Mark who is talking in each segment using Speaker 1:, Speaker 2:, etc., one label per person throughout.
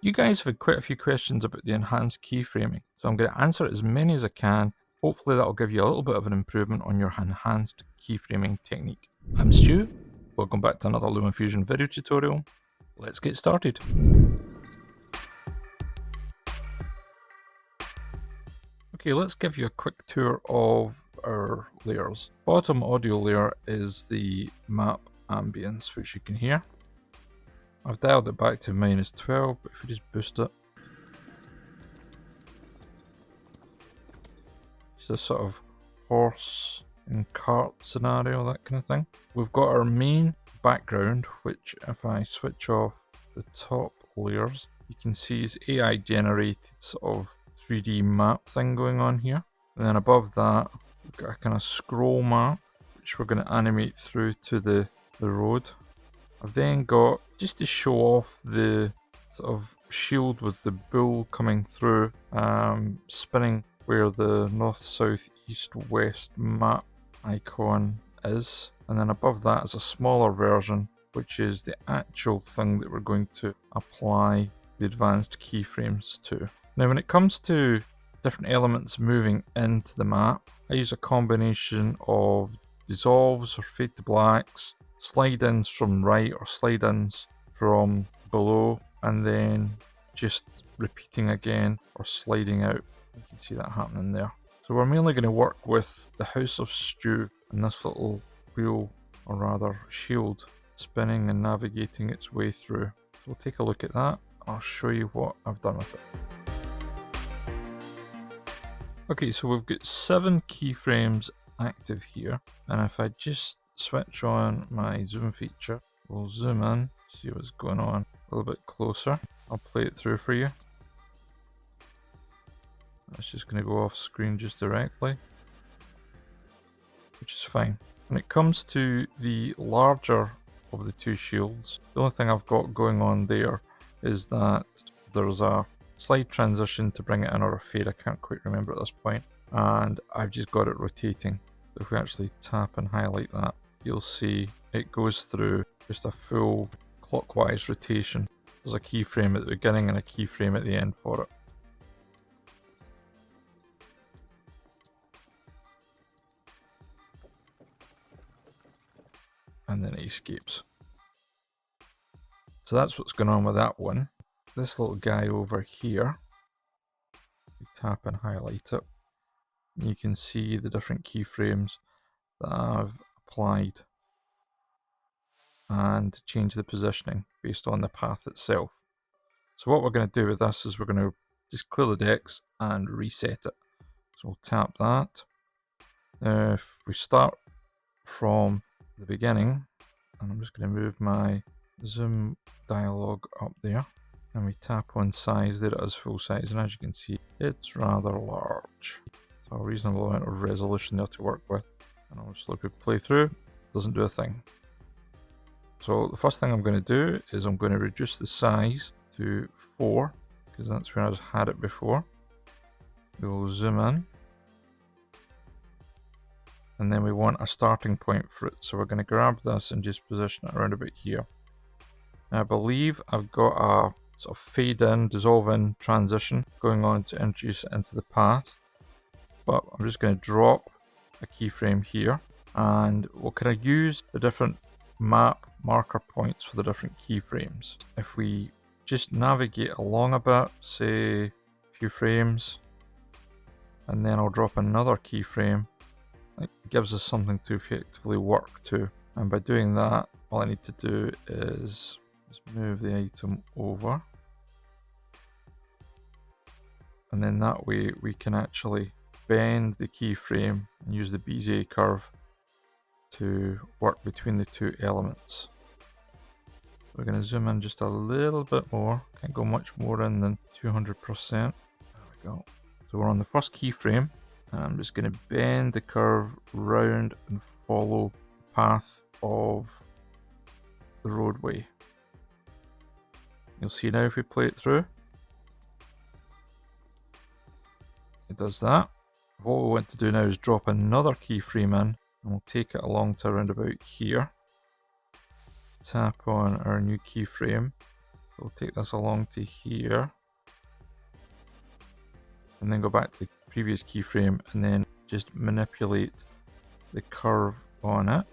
Speaker 1: You guys have had quite a few questions about the enhanced keyframing, so I'm going to answer as many as I can. Hopefully that'll give you a little bit of an improvement on your enhanced keyframing technique. I'm Stu, welcome back to another LumaFusion video tutorial. Let's get started. Okay, let's give you a quick tour of our layers. Bottom audio layer is the map ambience, which you can hear. I've dialed it back to -12, but if we just boost it, it's a sort of horse and cart scenario, that kind of thing. We've got our main background, which if I switch off the top layers, you can see is AI generated sort of 3D map thing going on here. And then above that, we've got a kind of scroll map, which we're going to animate through to the road. I've then got, just to show off the sort of shield with the bull coming through, spinning where the north, south, east, west map icon is. And then above that is a smaller version, which is the actual thing that we're going to apply the advanced keyframes to. Now when it comes to different elements moving into the map, I use a combination of dissolves or fade to blacks, slide-ins from right or slide-ins from below, and then just repeating again or sliding out. You can see that happening there. So we're mainly going to work with the House of Stew and this little wheel, or rather shield, spinning and navigating its way through. So we'll take a look at that. I'll show you what I've done with it. Okay, so we've got 7 keyframes active here, and if I just switch on my zoom feature, we'll zoom in, see what's going on a little bit closer. I'll play it through for you. That's just going to go off screen just directly, which is fine. When it comes to the larger of the two shields, the only thing I've got going on there is that there's a slide transition to bring it in, or a fade, I can't quite remember at this point, and I've just got it rotating. If we actually tap and highlight that, you'll see it goes through just a full clockwise rotation. There's a keyframe at the beginning and a keyframe at the end for it. And then it escapes. So that's what's going on with that one. This little guy over here, you tap and highlight it, you can see the different keyframes that I've applied and change the positioning based on the path itself. So what we're going to do with this is we're going to just clear the decks and reset it. So we'll tap that. Now if we start from the beginning, and I'm just going to move my zoom dialog up there, and we tap on size, there it is full size, and as you can see it's rather large. So a reasonable amount of resolution there to work with. And I'll just look at play through, doesn't do a thing. So the first thing I'm going to do is I'm going to reduce the size to 4, because that's where I had it before. We'll zoom in, and then we want a starting point for it, so we're going to grab this and just position it around about here. Now I believe I've got a sort of fade in, dissolve in transition going on to introduce it into the path, but I'm just going to drop a keyframe here, and we'll kind of use the different map marker points for the different keyframes. If we just navigate along a bit, say a few frames, and then I'll drop another keyframe, it gives us something to effectively work to. And by doing that, all I need to do is just move the item over, and then that way we can actually bend the keyframe and use the Bezier curve to work between the two elements. We're going to zoom in just a little bit more, can't go much more in than 200%. There we go. So we're on the first keyframe, and I'm just going to bend the curve round and follow the path of the roadway. You'll see now if we play it through, it does that. What we want to do now is drop another keyframe in, and we'll take it along to around about here. Tap on our new keyframe, So we'll take this along to here, and then go back to the previous keyframe and then just manipulate the curve on it.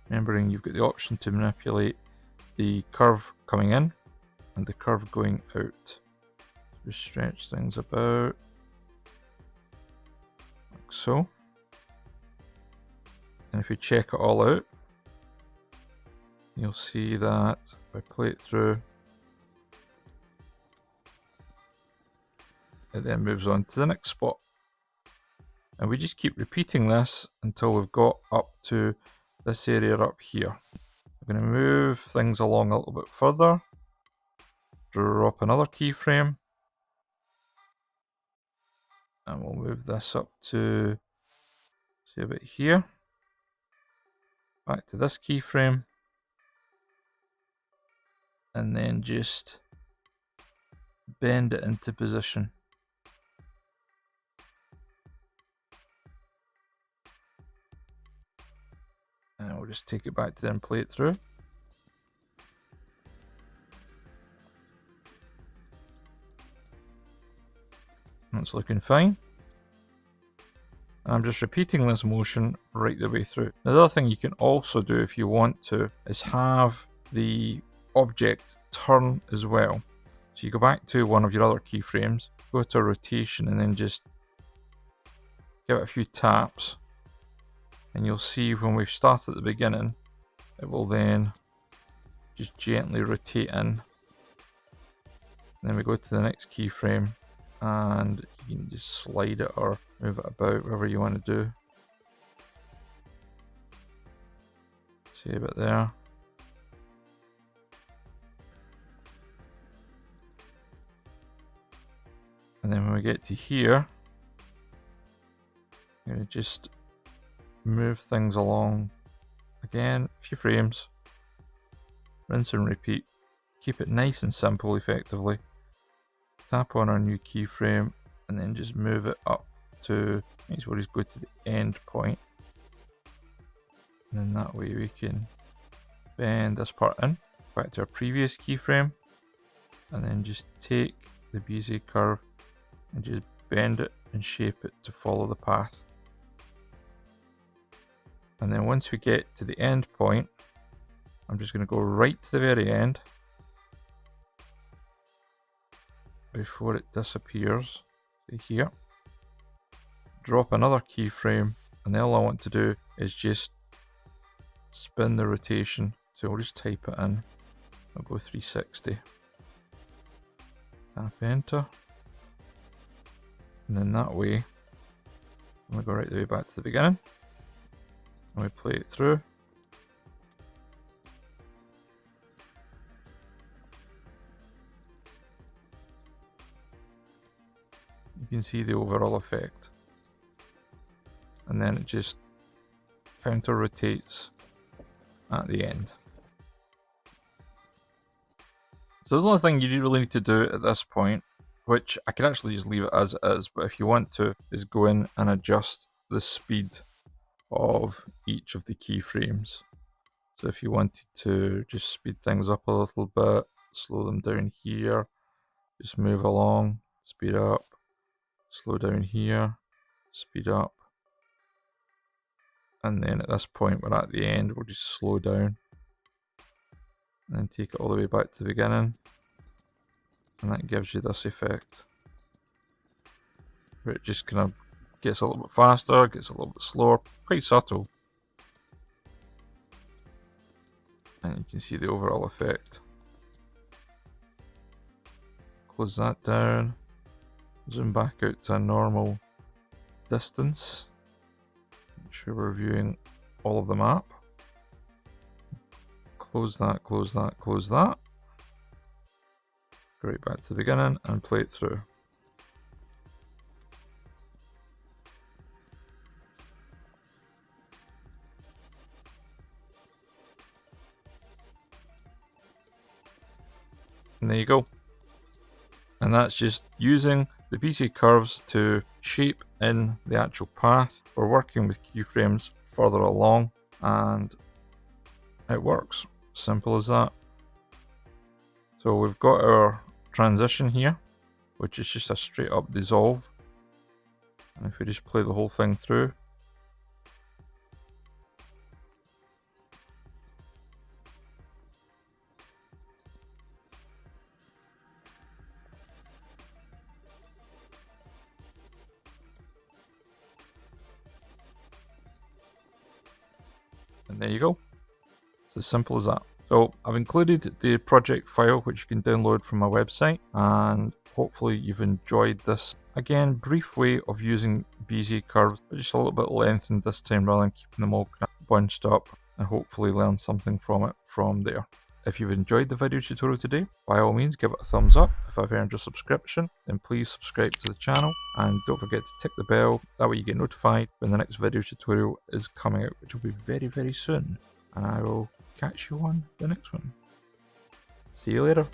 Speaker 1: Remembering you've got the option to manipulate the curve coming in and the curve going out. Just stretch things about like so. And if you check it all out, you'll see that if I play it through, it then moves on to the next spot. And we just keep repeating this until we've got up to this area up here. I'm going to move things along a little bit further, drop another keyframe, and we'll move this up to, say, about here. Back to this keyframe, and then just bend it into position. And we'll just take it back to there and play it through. That's looking fine. I'm just repeating this motion right the way through. The other thing you can also do if you want to is have the object turn as well. So you go back to one of your other keyframes, go to rotation, and then just give it a few taps. And you'll see when we start at the beginning, it will then just gently rotate in. And then we go to the next keyframe, and you can just slide it or move it about wherever you want to do. See a bit there. And then when we get to here, I'm going to just move things along again, a few frames, rinse and repeat, keep it nice and simple effectively. Tap on our new keyframe and then just move it up to, make sure we go to the end point. And then that way we can bend this part in, back to our previous keyframe, and then just take the Bezier curve and just bend it and shape it to follow the path. And then once we get to the end point, I'm just going to go right to the very end before it disappears. See here. Drop another keyframe, and then all I want to do is just spin the rotation. So I'll just type it in. I'll go 360. Tap enter. And then that way, I'm going to go right the way back to the beginning. And we play it through. You can see the overall effect. And then it just counter rotates at the end. So the only thing you really need to do at this point, which I could actually just leave it as it is, but if you want to, is go in and adjust the speed of each of the keyframes. So if you wanted to just speed things up a little bit, slow them down here, just move along, speed up, slow down here, speed up. And then at this point we're at the end, we'll just slow down and then take it all the way back to the beginning, and that gives you this effect where it just kind of gets a little bit faster, gets a little bit slower, quite subtle, and you can see the overall effect. Close that down, zoom back out to a normal distance, make sure we're viewing all of the map. Close that, close that, close that. Go right back to the beginning and play it through. And there you go. And that's just using the BC curves to shape in the actual path. We're working with keyframes further along, and it works. Simple as that. So we've got our transition here, which is just a straight up dissolve. And if we just play the whole thing through, and there you go. It's as simple as that. So I've included the project file which you can download from my website, and hopefully you've enjoyed this, again, brief way of using Bezier curves, but just a little bit lengthened this time rather than keeping them all bunched up, and hopefully learn something from it from there. If you've enjoyed the video tutorial today, by all means give it a thumbs up. If I've earned your subscription, then please subscribe to the channel, and don't forget to tick the bell, that way you get notified when the next video tutorial is coming out, which will be very, very soon. And I will catch you on the next one. See you later.